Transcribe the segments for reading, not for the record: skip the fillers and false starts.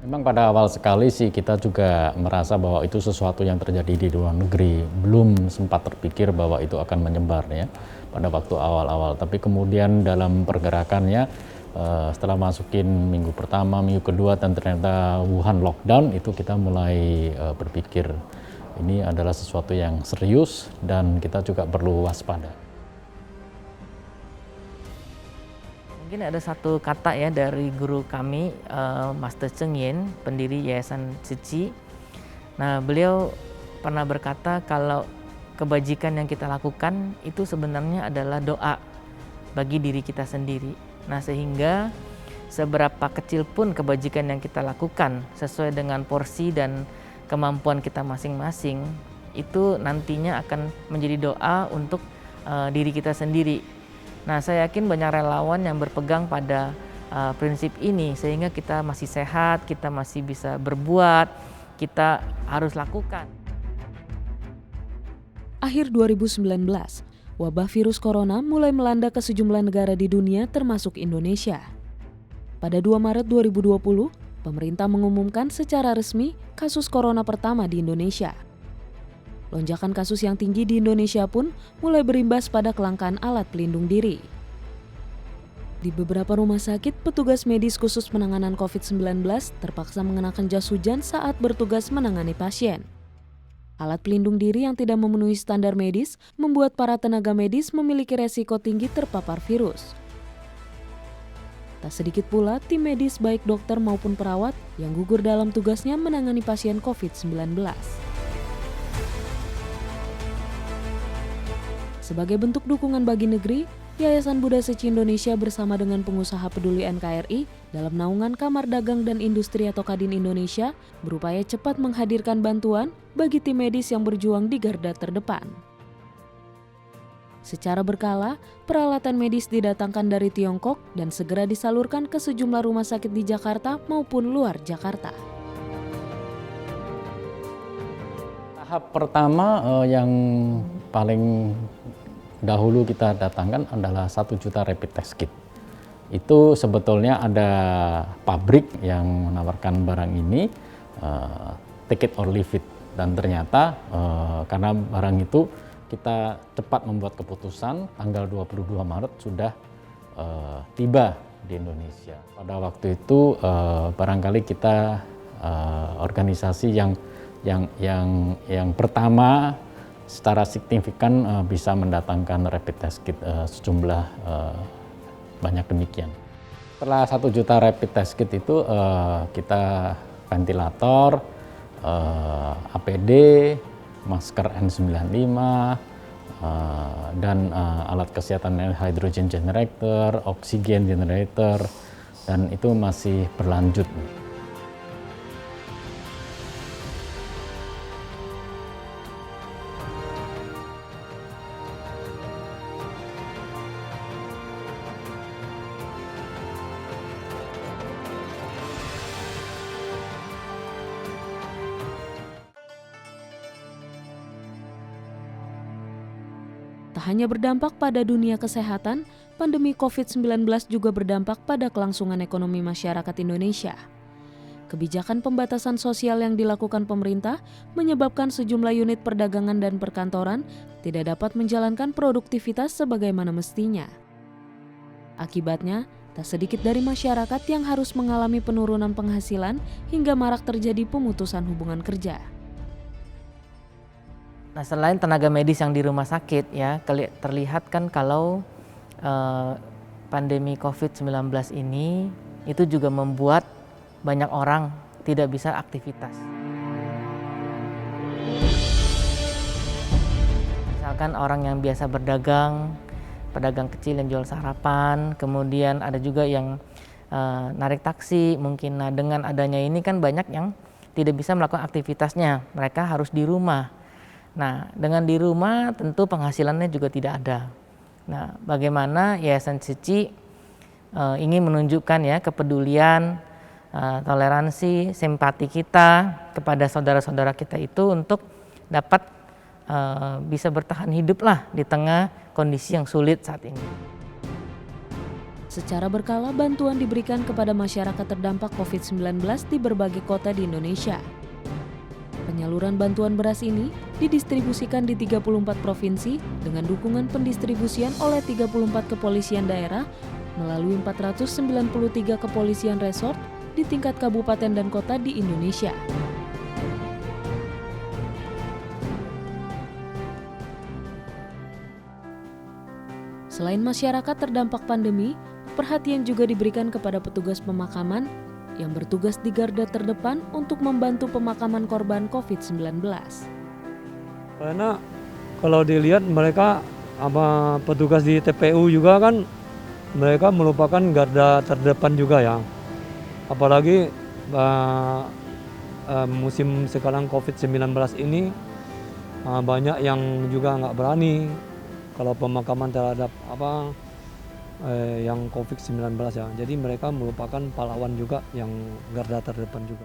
Memang pada awal sekali sih kita juga merasa bahwa itu sesuatu yang terjadi di luar negeri. Belum sempat terpikir bahwa itu akan menyebar ya pada waktu awal-awal. Tapi kemudian dalam pergerakannya setelah masukin minggu pertama, minggu kedua dan ternyata Wuhan lockdown, itu kita mulai berpikir ini adalah sesuatu yang serius dan kita juga perlu waspada. Mungkin ada satu kata ya dari guru kami, Master Cheng Yen, pendiri Yayasan Tzu Chi. Nah, beliau pernah berkata kalau kebajikan yang kita lakukan itu sebenarnya adalah doa bagi diri kita sendiri. Nah, sehingga seberapa kecil pun kebajikan yang kita lakukan sesuai dengan porsi dan kemampuan kita masing-masing, itu nantinya akan menjadi doa untuk diri kita sendiri. Nah, saya yakin banyak relawan yang berpegang pada prinsip ini sehingga kita masih sehat, kita masih bisa berbuat, kita harus lakukan. Akhir 2019, wabah virus corona mulai melanda ke sejumlah negara di dunia termasuk Indonesia. Pada 2 Maret 2020, pemerintah mengumumkan secara resmi kasus corona pertama di Indonesia. Lonjakan kasus yang tinggi di Indonesia pun mulai berimbas pada kelangkaan alat pelindung diri. Di beberapa rumah sakit, petugas medis khusus penanganan COVID-19 terpaksa mengenakan jas hujan saat bertugas menangani pasien. Alat pelindung diri yang tidak memenuhi standar medis membuat para tenaga medis memiliki resiko tinggi terpapar virus. Tak sedikit pula tim medis baik dokter maupun perawat yang gugur dalam tugasnya menangani pasien COVID-19. Sebagai bentuk dukungan bagi negeri, Yayasan Buddha Seci Indonesia bersama dengan pengusaha peduli NKRI dalam naungan Kamar Dagang dan Industri atau Kadin Indonesia berupaya cepat menghadirkan bantuan bagi tim medis yang berjuang di garda terdepan. Secara berkala, peralatan medis didatangkan dari Tiongkok dan segera disalurkan ke sejumlah rumah sakit di Jakarta maupun luar Jakarta. Tahap pertama yang paling dahulu kita datangkan adalah 1 juta rapid test kit. Itu sebetulnya ada pabrik yang menawarkan barang ini, take it or leave it. Dan ternyata karena barang itu kita cepat membuat keputusan, tanggal 22 Maret sudah tiba di Indonesia. Pada waktu itu barangkali kita organisasi yang pertama secara signifikan bisa mendatangkan rapid test kit sejumlah banyak demikian. Setelah 1 juta rapid test kit itu kita ventilator, APD, masker N95, dan alat kesehatan hydrogen generator, oksigen generator, dan itu masih berlanjut. Tak hanya berdampak pada dunia kesehatan, pandemi COVID-19 juga berdampak pada kelangsungan ekonomi masyarakat Indonesia. Kebijakan pembatasan sosial yang dilakukan pemerintah menyebabkan sejumlah unit perdagangan dan perkantoran tidak dapat menjalankan produktivitas sebagaimana mestinya. Akibatnya, tak sedikit dari masyarakat yang harus mengalami penurunan penghasilan hingga marak terjadi pemutusan hubungan kerja. Nah, selain tenaga medis yang di rumah sakit ya, terlihat kan kalau pandemi COVID-19 ini itu juga membuat banyak orang tidak bisa aktivitas. Misalkan orang yang biasa berdagang, pedagang kecil yang jual sarapan, kemudian ada juga yang narik taksi mungkin. Nah, dengan adanya ini kan banyak yang tidak bisa melakukan aktivitasnya, mereka harus di rumah. Nah, dengan di rumah tentu penghasilannya juga tidak ada. Nah, bagaimana Yayasan Tzu Chi ingin menunjukkan ya kepedulian, toleransi, simpati kita kepada saudara-saudara kita itu untuk dapat bisa bertahan hidup lah di tengah kondisi yang sulit saat ini. Secara berkala, bantuan diberikan kepada masyarakat terdampak COVID-19 di berbagai kota di Indonesia. Penyaluran bantuan beras ini didistribusikan di 34 provinsi dengan dukungan pendistribusian oleh 34 kepolisian daerah melalui 493 kepolisian resort di tingkat kabupaten dan kota di Indonesia. Selain masyarakat terdampak pandemi, perhatian juga diberikan kepada petugas pemakaman yang bertugas di garda terdepan untuk membantu pemakaman korban COVID-19. Karena kalau dilihat mereka petugas di TPU juga kan mereka merupakan garda terdepan juga ya. Apalagi musim sekarang COVID-19 ini banyak yang juga nggak berani kalau pemakaman terhadap yang COVID-19 ya. Jadi mereka merupakan pahlawan juga yang garda terdepan juga.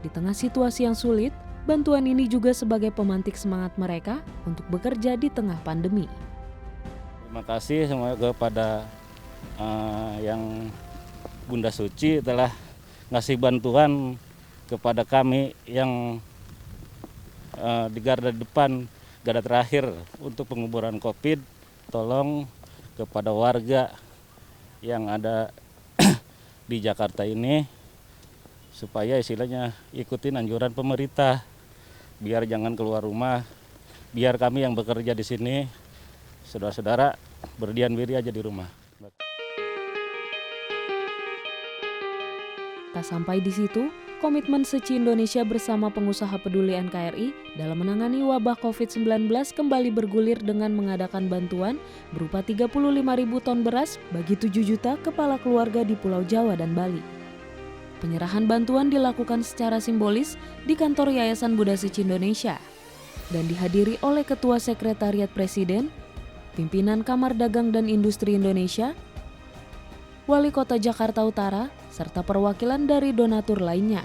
Di tengah situasi yang sulit, bantuan ini juga sebagai pemantik semangat mereka untuk bekerja di tengah pandemi. Terima kasih semuanya kepada yang Bunda Suci telah ngasih bantuan kepada kami yang di garda depan, garda terakhir untuk penguburan COVID. Tolong kepada warga yang ada di Jakarta ini supaya istilahnya ikutin anjuran pemerintah, biar jangan keluar rumah, biar kami yang bekerja di sini, saudara-saudara berdiam diri aja di rumah. Tak sampai di situ, komitmen Seci Indonesia bersama pengusaha peduli NKRI dalam menangani wabah COVID-19 kembali bergulir dengan mengadakan bantuan berupa 35.000 ton beras bagi 7 juta kepala keluarga di Pulau Jawa dan Bali. Penyerahan bantuan dilakukan secara simbolis di kantor Yayasan Bunda Seci Indonesia dan dihadiri oleh Ketua Sekretariat Presiden, pimpinan Kamar Dagang dan Industri Indonesia, Wali Kota Jakarta Utara, serta perwakilan dari donatur lainnya.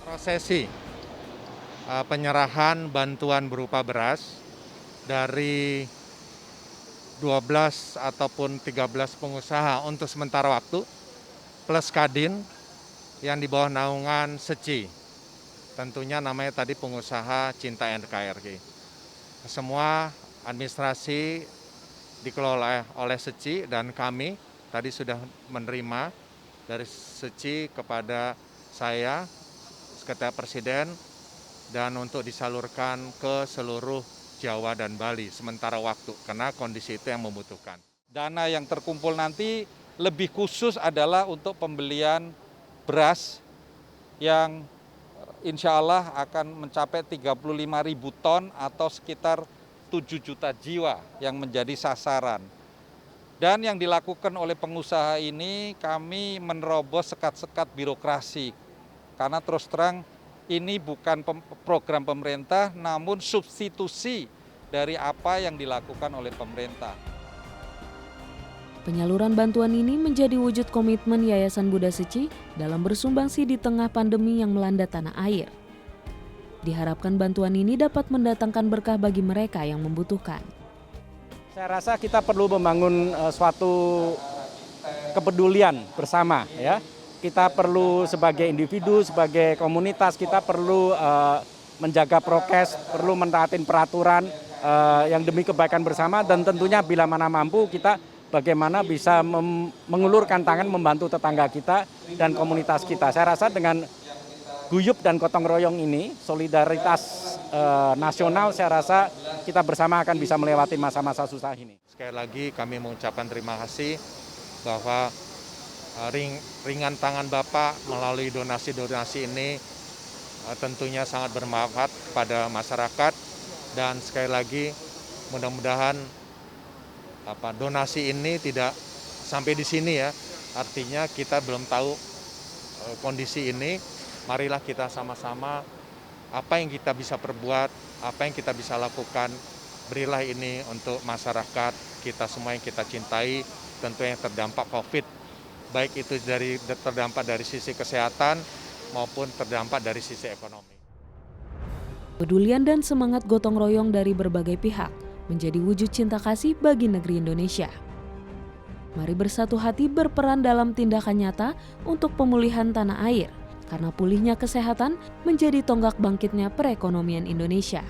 Prosesi penyerahan bantuan berupa beras dari 12 ataupun 13 pengusaha untuk sementara waktu, plus Kadin yang di bawah naungan Seci. Tentunya namanya tadi pengusaha Cinta NKRI. Semua administrasi dikelola oleh Seci dan kami tadi sudah menerima dari Seci kepada saya, Sekretariat Presiden, dan untuk disalurkan ke seluruh Jawa dan Bali sementara waktu, karena kondisi itu yang membutuhkan. Dana yang terkumpul nanti lebih khusus adalah untuk pembelian beras yang insya Allah akan mencapai 35.000 ton atau sekitar 7 juta jiwa yang menjadi sasaran. Dan yang dilakukan oleh pengusaha ini kami menerobos sekat-sekat birokrasi. Karena terus terang ini bukan program pemerintah namun substitusi dari apa yang dilakukan oleh pemerintah. Penyaluran bantuan ini menjadi wujud komitmen Yayasan Bunda Seci dalam bersumbangsi di tengah pandemi yang melanda tanah air. Diharapkan bantuan ini dapat mendatangkan berkah bagi mereka yang membutuhkan. Saya rasa kita perlu membangun suatu kepedulian bersama ya. Kita perlu sebagai individu, sebagai komunitas, kita perlu menjaga prokes, perlu mentaatin peraturan yang demi kebaikan bersama, dan tentunya bila mana mampu kita bagaimana bisa mengulurkan tangan membantu tetangga kita dan komunitas kita. Saya rasa dengan guyup dan gotong royong ini, solidaritas nasional, saya rasa kita bersama akan bisa melewati masa-masa susah ini. Sekali lagi kami mengucapkan terima kasih bahwa ringan tangan Bapak melalui donasi-donasi ini tentunya sangat bermanfaat kepada masyarakat, dan sekali lagi mudah-mudahan donasi ini tidak sampai di sini ya. Artinya kita belum tahu kondisi ini. Marilah kita sama-sama apa yang kita bisa perbuat, apa yang kita bisa lakukan, berilah ini untuk masyarakat kita semua yang kita cintai, tentu yang terdampak COVID, baik itu terdampak dari sisi kesehatan maupun terdampak dari sisi ekonomi. Kepedulian dan semangat gotong royong dari berbagai pihak menjadi wujud cinta kasih bagi negeri Indonesia. Mari bersatu hati berperan dalam tindakan nyata untuk pemulihan tanah air, karena pulihnya kesehatan menjadi tonggak bangkitnya perekonomian Indonesia.